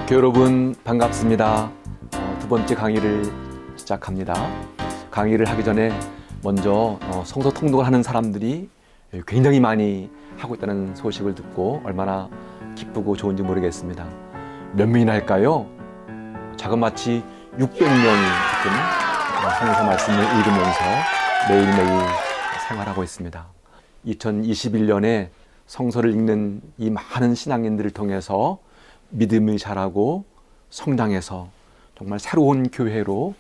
교회 여러분 반갑습니다. 두 번째 강의를 시작합니다. 강의를 하기 전에 먼저 성서 통독을 하는 사람들이 굉장히 많이 하고 있다는 소식을 듣고 얼마나 기쁘고 좋은지 모르겠습니다. 몇 명이나 할까요? 자그마치 600명이 지금 성서 말씀을 읽으면서 매일매일 생활하고 있습니다. 2021년에 성서를 읽는 이 많은 신앙인들을 통해서 믿음이 자라고 성장해서 정말 새로운 교회로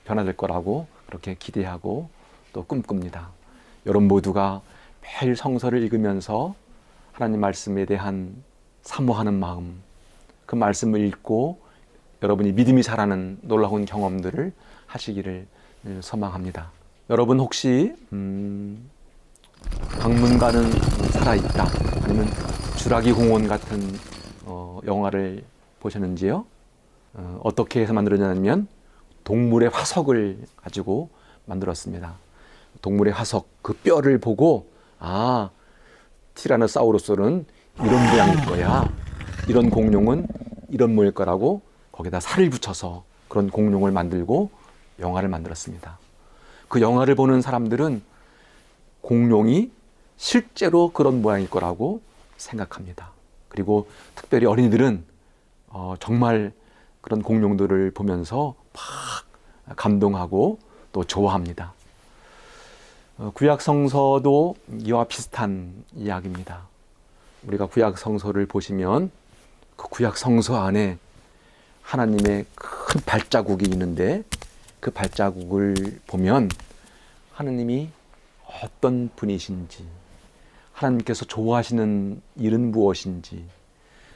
변화될 거라고 그렇게 기대하고 또 꿈꿉니다. 여러분 모두가 매일 성서를 읽으면서 하나님 말씀에 대한 사모하는 마음, 그 말씀을 읽고 여러분이 믿음이 자라는 놀라운 경험들을 하시기를 소망합니다. 여러분 혹시 박물관은 살아있다 아니면 주라기 공원 같은 영화를 보셨는지요? 어떻게 해서 만들어졌냐면 동물의 화석을 가지고 만들었습니다. 동물의 화석, 그 뼈를 보고 티라노사우루스는 이런 모양일 거야. 이런 공룡은 이런 모양일 거라고 거기다 살을 붙여서 그런 공룡을 만들고 영화를 만들었습니다. 그 영화를 보는 사람들은 공룡이 실제로 그런 모양일 거라고 생각합니다. 그리고 특별히 어린이들은 정말 그런 공룡들을 보면서 막 감동하고 또 좋아합니다. 구약 성서도 이와 비슷한 이야기입니다. 우리가 구약 성서를 보시면 그 구약 성서 안에 하나님의 큰 발자국이 있는데 그 발자국을 보면 하나님이 어떤 분이신지, 하나님께서 좋아하시는 일은 무엇인지,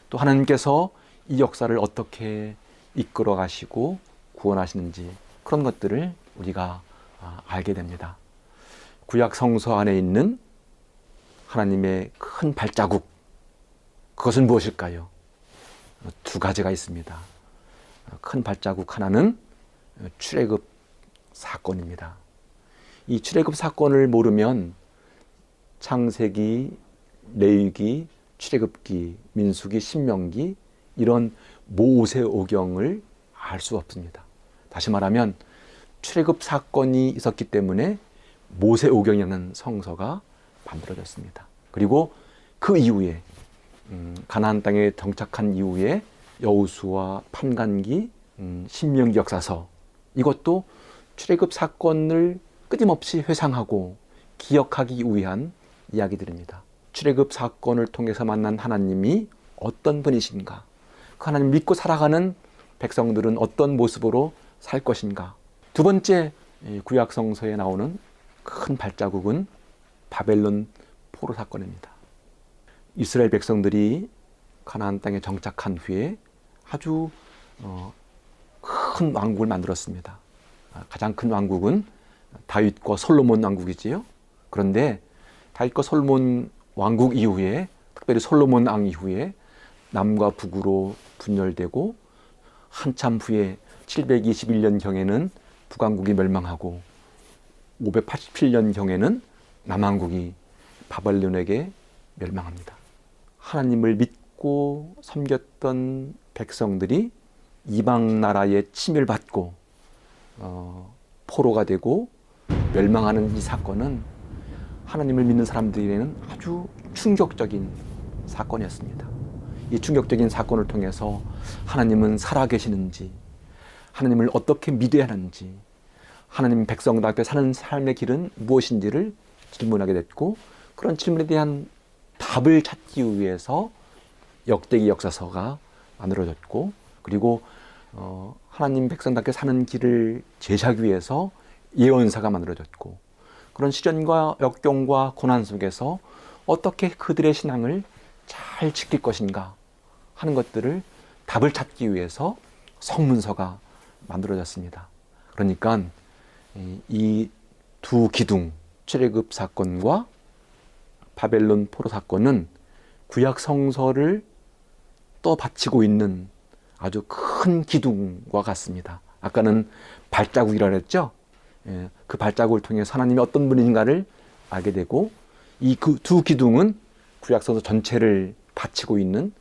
또 하나님께서 이 역사를 어떻게 이끌어 가시고 구원하시는지 그런 것들을 우리가 알게 됩니다. 구약 성서 안에 있는 하나님의 큰 발자국, 그것은 무엇일까요? 두 가지가 있습니다. 큰 발자국 하나는 출애굽 사건입니다. 이 출애굽 사건을 모르면 창세기, 레위기, 출애굽기, 민수기, 신명기 이런 모세오경을 알 수 없습니다. 다시 말하면 출애굽 사건이 있었기 때문에 모세오경이라는 성서가 만들어졌습니다. 그리고 그 이후에 가나안 땅에 정착한 이후에 여호수아, 판관기, 신명기 역사서, 이것도 출애굽 사건을 끊임없이 회상하고 기억하기 위한 이야기들입니다. 출애굽 사건을 통해서 만난 하나님이 어떤 분이신가, 그 하나님 믿고 살아가는 백성들은 어떤 모습으로 살 것인가. 두 번째 구약 성서에 나오는 큰 발자국은 바벨론 포로 사건입니다. 이스라엘 백성들이 가나안 땅에 정착한 후에 아주 큰 왕국을 만들었습니다. 가장 큰 왕국은 다윗과 솔로몬 왕국이지요. 그런데 다윗과 솔로몬 왕국 이후에, 특별히 솔로몬 왕 이후에 남과 북으로 분열되고 한참 후에 721년경에는 북왕국이 멸망하고 587년경에는 남왕국이 바벨론에게 멸망합니다. 하나님을 믿고 섬겼던 백성들이 이방 나라의 침입을 받고 포로가 되고 멸망하는 이 사건은 하나님을 믿는 사람들에게는 아주 충격적인 사건이었습니다. 이 충격적인 사건을 통해서 하나님은 살아계시는지, 하나님을 어떻게 믿어야 하는지, 하나님 백성들 앞에 사는 삶의 길은 무엇인지를 질문하게 됐고, 그런 질문에 대한 답을 찾기 위해서 역대기 역사서가 만들어졌고, 그리고 하나님 백성답게 사는 길을 제시하기 위해서 예언서가 만들어졌고, 그런 시련과 역경과 고난 속에서 어떻게 그들의 신앙을 잘 지킬 것인가 하는 것들을 답을 찾기 위해서 성문서가 만들어졌습니다. 그러니까 이 두 기둥, 출애굽 사건과 바벨론 포로 사건은 구약 성서를 떠받치고 있는 아주 큰 기둥과 같습니다. 아까는 발자국이라고 했죠. 그 발자국을 통해 하나님이 어떤 분인가를 알게 되고, 이 그 두 기둥은 구약 성서 전체를 받치고 있는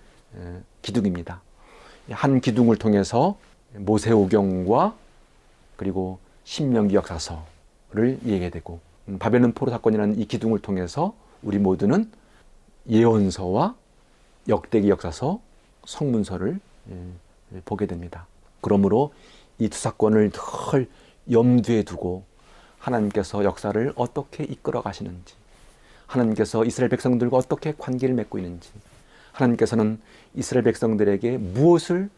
기둥입니다. 한 기둥을 통해서 모세오경과 그리고 신명기 역사서를 얘기하게 되고, 바벨론 포로 사건이라는 이 기둥을 통해서 우리 모두는 예언서와 역대기 역사서, 성문서를 보게 됩니다. 그러므로 이 두 사건을 늘 염두에 두고 하나님께서 역사를 어떻게 이끌어 가시는지, 하나님께서 이스라엘 백성들과 어떻게 관계를 맺고 있는지, 하나님께서는 이스라엘 백성들에게 무엇을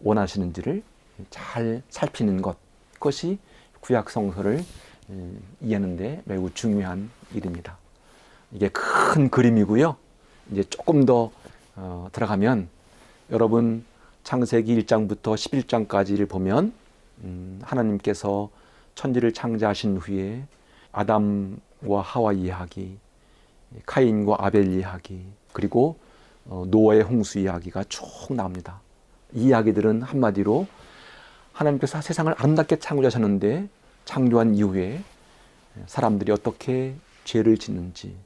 원하시는지를 잘 살피는 그것이 구약 성서를 이해하는 데 매우 중요한 일입니다. 이게 큰 그림이고요. 이제 조금 더 들어가면 여러분 창세기 1장부터 11장까지를 보면 하나님께서 천지를 창조하신 후에 아담과 하와 이야기, 카인과 아벨 이야기, 그리고 노아의 홍수 이야기가 쭉 나옵니다. 이 이야기들은 한마디로 하나님께서 세상을 아름답게 창조하셨는데 창조한 이후에 사람들이 어떻게 죄를 짓는지,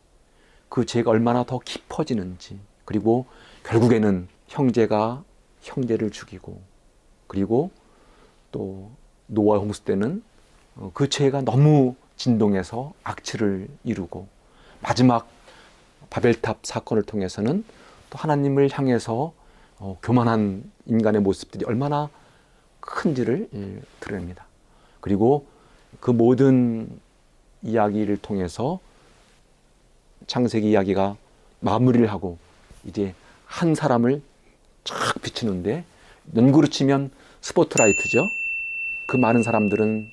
그 죄가 얼마나 더 깊어지는지, 그리고 결국에는 형제가 형제를 죽이고, 그리고 또 노아 홍수 때는 그 죄가 너무 진동해서 악취를 이루고, 마지막 바벨탑 사건을 통해서는 또 하나님을 향해서 교만한 인간의 모습들이 얼마나 큰지를 드러냅니다. 그리고 그 모든 이야기를 통해서 창세기 이야기가 마무리를 하고 이제 한 사람을 쫙 비추는데, 연구로 치면 스포트라이트죠. 그 많은 사람들은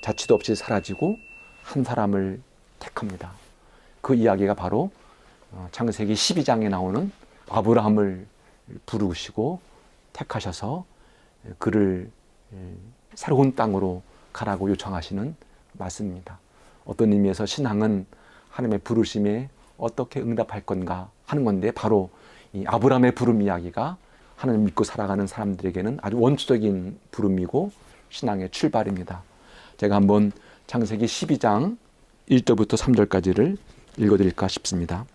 자취도 없이 사라지고 한 사람을 택합니다. 그 이야기가 바로 창세기 12장에 나오는 아브라함을 부르시고 택하셔서 그를 새로운 땅으로 가라고 요청하시는 말씀입니다. 어떤 의미에서 신앙은 하나님의 부르심에 어떻게 응답할 건가 하는 건데, 바로 이 아브라함의 부름 이야기가 하나님 믿고 살아가는 사람들에게는 아주 원초적인 부름이고 신앙의 출발입니다. 제가 한번 창세기 12장 1절부터 3절까지를 읽어드릴까 싶습니다.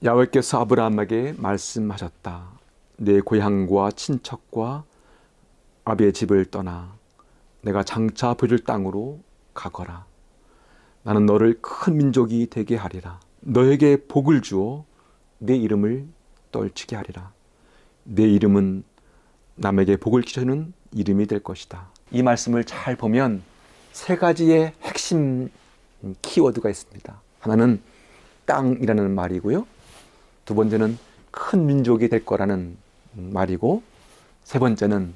야훼께서 아브라함에게 말씀하셨다. 내 고향과 친척과 아비의 집을 떠나 내가 장차 보여줄 땅으로 가거라. 나는 너를 큰 민족이 되게 하리라. 너에게 복을 주어 내 이름을 떨치게 하리라. 내 이름은 남에게 복을 주는 이름이 될 것이다. 이 말씀을 잘 보면 세 가지의 핵심 키워드가 있습니다. 하나는 땅이라는 말이고요. 두 번째는 큰 민족이 될 거라는 말이고, 세 번째는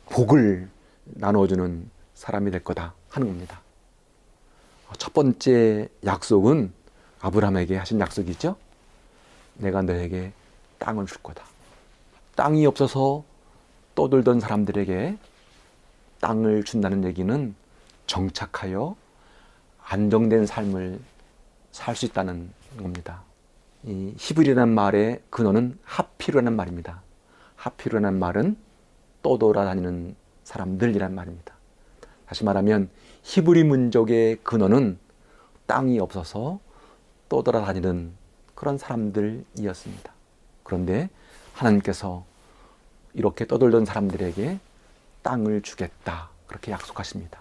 복을 나눠주는 사람이 될 거다 하는 겁니다. 첫 번째 약속은 아브라함에게 하신 약속이죠. 내가 너에게 땅을 줄 거다. 땅이 없어서 떠돌던 사람들에게 땅을 준다는 얘기는 정착하여 안정된 삶을 살 수 있다는 겁니다. 이 히브리라는 말의 근원은 하피루라는 말입니다. 하피루라는 말은 떠돌아다니는 사람들이란 말입니다. 다시 말하면 히브리 민족의 근원은 땅이 없어서 떠돌아다니는 그런 사람들이었습니다. 그런데 하나님께서 이렇게 떠돌던 사람들에게 땅을 주겠다, 그렇게 약속하십니다.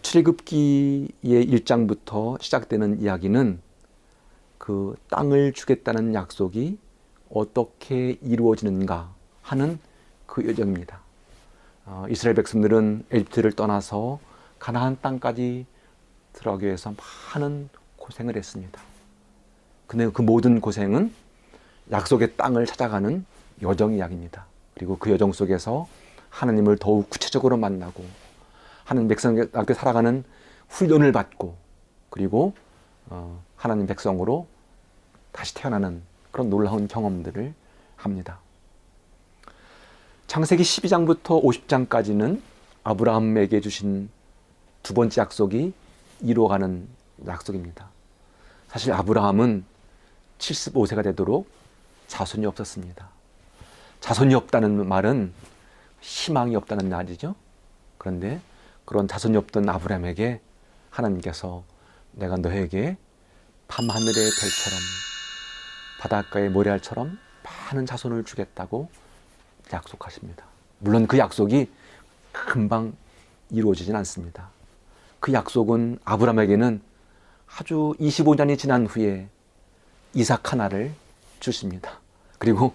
출애굽기의 1장부터 시작되는 이야기는 그 땅을 주겠다는 약속이 어떻게 이루어지는가 하는 그 여정입니다. 이스라엘 백성들은 에집트를 떠나서 가나안 땅까지 들어가기 위해서 많은 고생을 했습니다. 근데 그 모든 고생은 약속의 땅을 찾아가는 여정 이야기입니다. 그리고 그 여정 속에서 하나님을 더욱 구체적으로 만나고 하나님 백성에게 살아가는 훈련을 받고, 그리고 하나님 백성으로 다시 태어나는 그런 놀라운 경험들을 합니다. 창세기 12장부터 50장까지는 아브라함에게 주신 두 번째 약속이 이루어가는 약속입니다. 사실 아브라함은 75세가 되도록 자손이 없었습니다. 자손이 없다는 말은 희망이 없다는 말이죠. 그런데 그런 자손이 없던 아브라함에게 하나님께서 내가 너에게 밤하늘의 별처럼 바닷가의 모래알처럼 많은 자손을 주겠다고 약속하십니다. 물론 그 약속이 금방 이루어지진 않습니다. 그 약속은 아브라함에게는 아주 25년이 지난 후에 이삭 하나를 주십니다. 그리고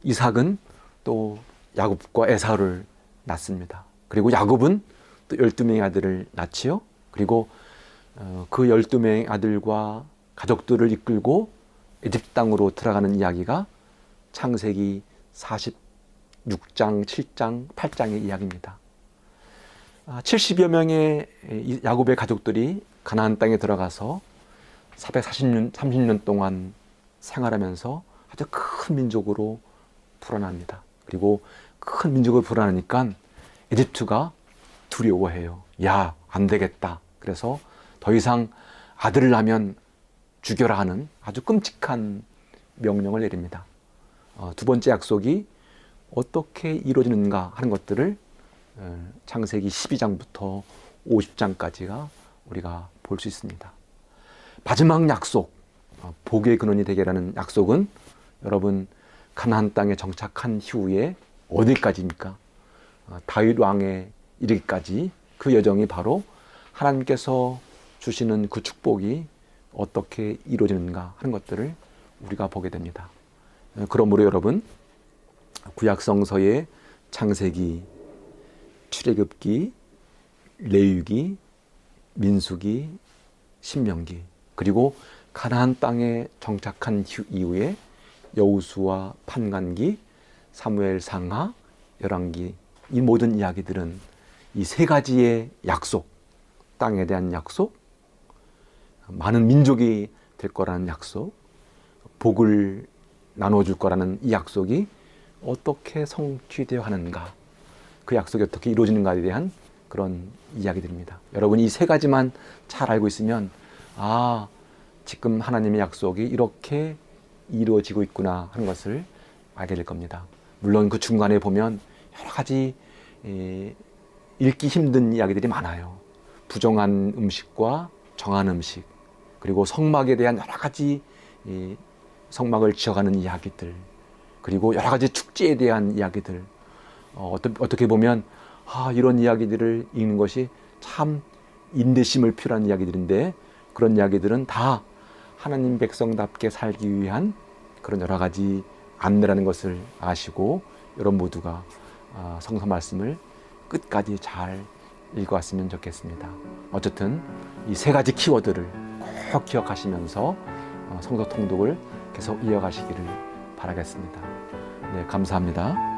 이삭은 또 야곱과 에사우를 낳습니다. 그리고 야곱은 또 12명의 아들을 낳지요. 그리고 그 12명의 아들과 가족들을 이끌고 에집트 땅으로 들어가는 이야기가 창세기 46장, 7장, 8장의 이야기입니다. 70여 명의 야곱의 가족들이 가나안 땅에 들어가서 430년 동안 생활하면서 아주 큰 민족으로 불어납니다. 그리고 큰 민족으로 불어나니까 에집트가 두려워해요. 야, 안 되겠다. 그래서 더 이상 아들을 낳으면 죽여라 하는 아주 끔찍한 명령을 내립니다. 두 번째 약속이 어떻게 이루어지는가 하는 것들을 창세기 12장부터 50장까지가 우리가 볼 수 있습니다. 마지막 약속, 복의 근원이 되게라는 약속은 여러분 가나안 땅에 정착한 이후에 어디까지입니까? 다윗 왕에 이르기까지 그 여정이 바로 하나님께서 주시는 그 축복이 어떻게 이루어지는가 하는 것들을 우리가 보게 됩니다. 그러므로 여러분 구약성서의 창세기, 출애굽기, 레위기, 민수기, 신명기 그리고 가나안 땅에 정착한 이후에 여호수아, 판관기, 사무엘 상하, 열왕기 이 모든 이야기들은 이 세 가지의 약속, 땅에 대한 약속, 많은 민족이 될 거라는 약속, 복을 나눠줄 거라는 이 약속이 어떻게 성취되어 하는가, 그 약속이 어떻게 이루어지는가에 대한 그런 이야기들입니다. 여러분이 이 세 가지만 잘 알고 있으면 지금 하나님의 약속이 이렇게 이루어지고 있구나 하는 것을 알게 될 겁니다. 물론 그 중간에 보면 여러 가지 읽기 힘든 이야기들이 많아요. 부정한 음식과 정한 음식, 그리고 성막에 대한 여러 가지 성막을 지어가는 이야기들, 그리고 여러 가지 축제에 대한 이야기들, 어떻게 보면 이런 이야기들을 읽는 것이 참 인내심을 필요한 이야기들인데 그런 이야기들은 다 하나님 백성답게 살기 위한 그런 여러 가지 안내라는 것을 아시고 여러분 모두가 성서 말씀을 끝까지 잘 읽어왔으면 좋겠습니다. 어쨌든 이 세 가지 키워드를 꼭 기억하시면서 성서 통독을 계속 이어가시기를 바라겠습니다. 네, 감사합니다.